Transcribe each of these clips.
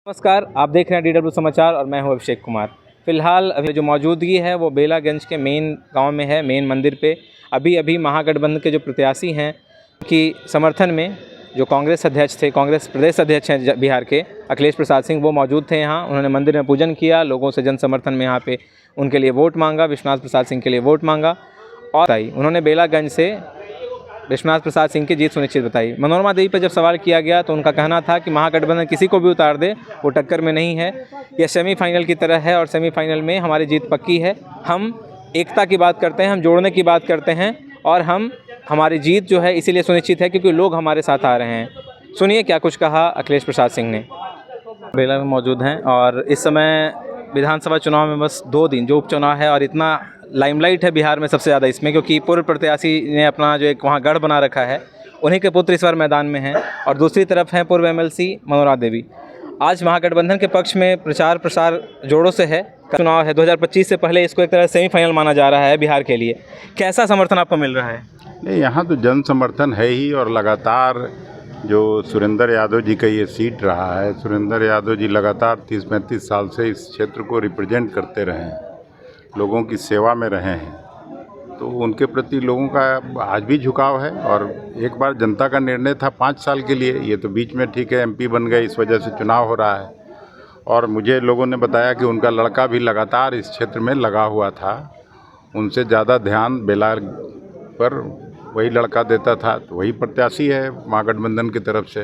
नमस्कार, आप देख रहे हैं DW समाचार और मैं हूं अभिषेक कुमार। फ़िलहाल अभी जो मौजूदगी है वो बेलागंज के मेन गांव में है, मेन मंदिर पे। अभी महागठबंधन के जो प्रत्याशी हैं कि समर्थन में जो कांग्रेस अध्यक्ष थे, कांग्रेस प्रदेश अध्यक्ष हैं बिहार के अखिलेश प्रसाद सिंह, वो मौजूद थे यहाँ। उन्होंने मंदिर में पूजन किया, लोगों से जन समर्थन में यहाँ पे उनके लिए वोट मांगा, विश्वनाथ प्रसाद सिंह के लिए वोट मांगा और उन्होंने बेलागंज से विश्वनाथ प्रसाद सिंह की जीत सुनिश्चित बताई। मनोरमा देवी पर जब सवाल किया गया तो उनका कहना था कि महागठबंधन किसी को भी उतार दे, वो टक्कर में नहीं है, यह सेमीफाइनल की तरह है और सेमीफाइनल में हमारी जीत पक्की है। हम एकता की बात करते हैं, हम जोड़ने की बात करते हैं और हमारी जीत जो है इसीलिए सुनिश्चित है क्योंकि लोग हमारे साथ आ रहे हैं। सुनिए क्या कुछ कहा अखिलेश प्रसाद सिंह ने। बेला में मौजूद हैं और इस समय विधानसभा चुनाव में बस 2 दिन जो उपचुनाव है और इतना लाइमलाइट है बिहार में सबसे ज़्यादा इसमें, क्योंकि पूर्व प्रत्याशी ने अपना जो एक वहाँ गढ़ बना रखा है, उन्हीं के पुत्र इस बार मैदान में हैं और दूसरी तरफ हैं पूर्व MLC मनोरमा देवी। आज महागठबंधन के पक्ष में प्रचार प्रसार जोरों से है। चुनाव है 2025 से पहले, इसको एक तरह से सेमीफाइनल माना जा रहा है बिहार के लिए। कैसा समर्थन आपको मिल रहा है? नहीं, यहाँ तो जन समर्थन है ही और लगातार जो सुरेंद्र यादव जी का ये सीट रहा है, सुरेंद्र यादव जी लगातार 30-35 साल से इस क्षेत्र को रिप्रेजेंट करते रहे हैं, लोगों की सेवा में रहे हैं, तो उनके प्रति लोगों का आज भी झुकाव है। और एक बार जनता का निर्णय था 5 साल के लिए, ये तो बीच में ठीक है MP बन गए, इस वजह से चुनाव हो रहा है। और मुझे लोगों ने बताया कि उनका लड़का भी लगातार इस क्षेत्र में लगा हुआ था, उनसे ज़्यादा ध्यान बेला पर वही लड़का देता था, तो वही प्रत्याशी है महागठबंधन की तरफ से।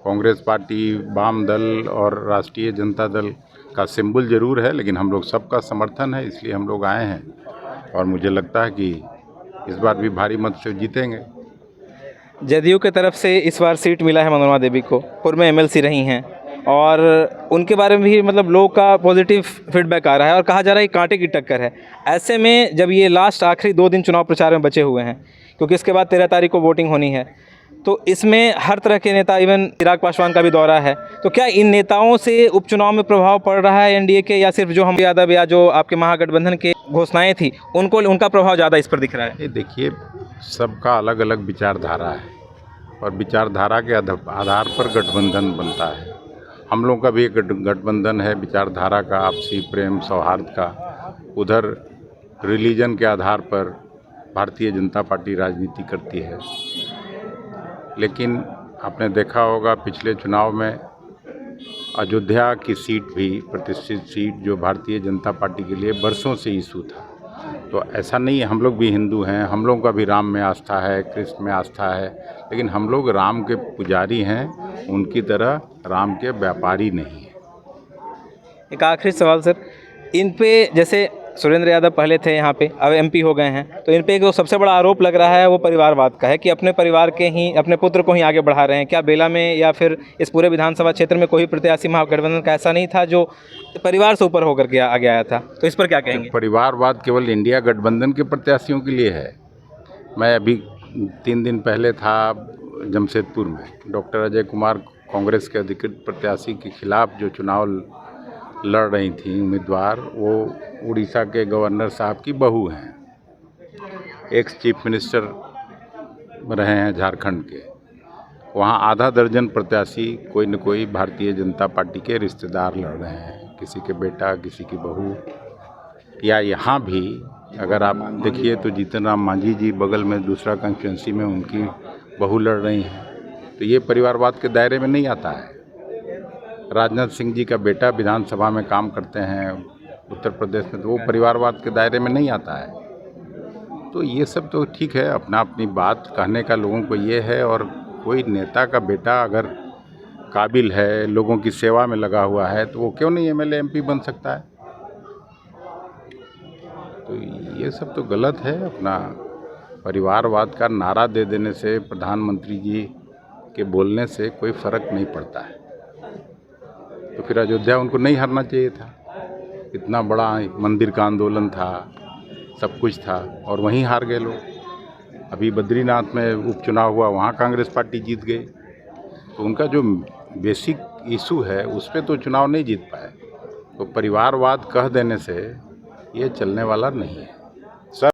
कांग्रेस पार्टी, वाम दल और राष्ट्रीय जनता दल का सिंबल जरूर है, लेकिन हम लोग सबका समर्थन है, इसलिए हम लोग आए हैं और मुझे लगता है कि इस बार भी भारी मत से जीतेंगे। जदयू की तरफ से इस बार सीट मिला है मनोरमा देवी को, पूर्व में MLC रही हैं और उनके बारे में भी मतलब लोग का पॉजिटिव फीडबैक आ रहा है और कहा जा रहा है कि कांटे की टक्कर है। ऐसे में जब ये लास्ट आखिरी 2 दिन चुनाव प्रचार में बचे हुए हैं, क्योंकि इसके बाद 13 तारीख को वोटिंग होनी है, तो इसमें हर तरह के नेता, इवन चिराग पासवान का भी दौरा है, तो क्या इन नेताओं से उपचुनाव में प्रभाव पड़ रहा है NDA के, या सिर्फ जो हम यादव या जो आपके महागठबंधन के घोषणाएं थी उनका प्रभाव ज़्यादा इस पर दिख रहा है? ये देखिए, सबका अलग अलग विचारधारा है और विचारधारा के आधार पर गठबंधन बनता है। हम लोगों का भी एक गठबंधन है विचारधारा का, आपसी प्रेम सौहार्द का। उधर रिलीजन के आधार पर भारतीय जनता पार्टी राजनीति करती है, लेकिन आपने देखा होगा पिछले चुनाव में अयोध्या की सीट भी प्रतिष्ठित सीट जो भारतीय जनता पार्टी के लिए बरसों से इशू था। तो ऐसा नहीं है, हम लोग भी हिंदू हैं, हम लोगों का भी राम में आस्था है, कृष्ण में आस्था है, लेकिन हम लोग राम के पुजारी हैं, उनकी तरह राम के व्यापारी नहीं हैं। एक आखिरी सवाल सर, इन पे जैसे सुरेंद्र यादव पहले थे यहाँ पे, अब MP हो गए हैं, तो इन पे एक जो सबसे बड़ा आरोप लग रहा है वो परिवारवाद का है कि अपने परिवार के ही, अपने पुत्र को ही आगे बढ़ा रहे हैं। क्या बेला में या फिर इस पूरे विधानसभा क्षेत्र में कोई प्रत्याशी महागठबंधन का ऐसा नहीं था जो परिवार से ऊपर होकर के आगे आया था? तो इस पर क्या कहेंगे? परिवारवाद केवल इंडिया गठबंधन के प्रत्याशियों के लिए है। मैं अभी 3 दिन पहले था जमशेदपुर में, डॉक्टर अजय कुमार कांग्रेस के अधिकृत प्रत्याशी के खिलाफ जो चुनाव लड़ रही थी उम्मीदवार, वो उड़ीसा के गवर्नर साहब की बहू हैं, एक्स चीफ मिनिस्टर रहे हैं झारखंड के। वहाँ आधा दर्जन प्रत्याशी कोई न कोई भारतीय जनता पार्टी के रिश्तेदार लड़ रहे हैं, किसी के बेटा, किसी की बहू। या यहाँ भी अगर आप देखिए तो जीतन राम मांझी जी बगल में दूसरा कंस्टिट्यूंसी में उनकी बहू लड़ रही हैं, तो ये परिवारवाद के दायरे में नहीं आता है। राजनाथ सिंह जी का बेटा विधानसभा में काम करते हैं उत्तर प्रदेश में, तो वो परिवारवाद के दायरे में नहीं आता है। तो ये सब तो ठीक है, अपना अपनी बात कहने का लोगों को ये है। और कोई नेता का बेटा अगर काबिल है, लोगों की सेवा में लगा हुआ है, तो वो क्यों नहीं MLA MP बन सकता है? तो ये सब तो गलत है। अपना परिवारवाद का नारा दे देने से, प्रधानमंत्री जी के बोलने से कोई फ़र्क नहीं पड़ता है। तो फिर अयोध्या उनको नहीं हारना चाहिए था, इतना बड़ा मंदिर का आंदोलन था, सब कुछ था, और वहीं हार गए लोग। अभी बद्रीनाथ में उपचुनाव हुआ, वहाँ कांग्रेस पार्टी जीत गई। तो उनका जो बेसिक इशू है उस पर तो चुनाव नहीं जीत पाए। तो परिवारवाद कह देने से ये चलने वाला नहीं है।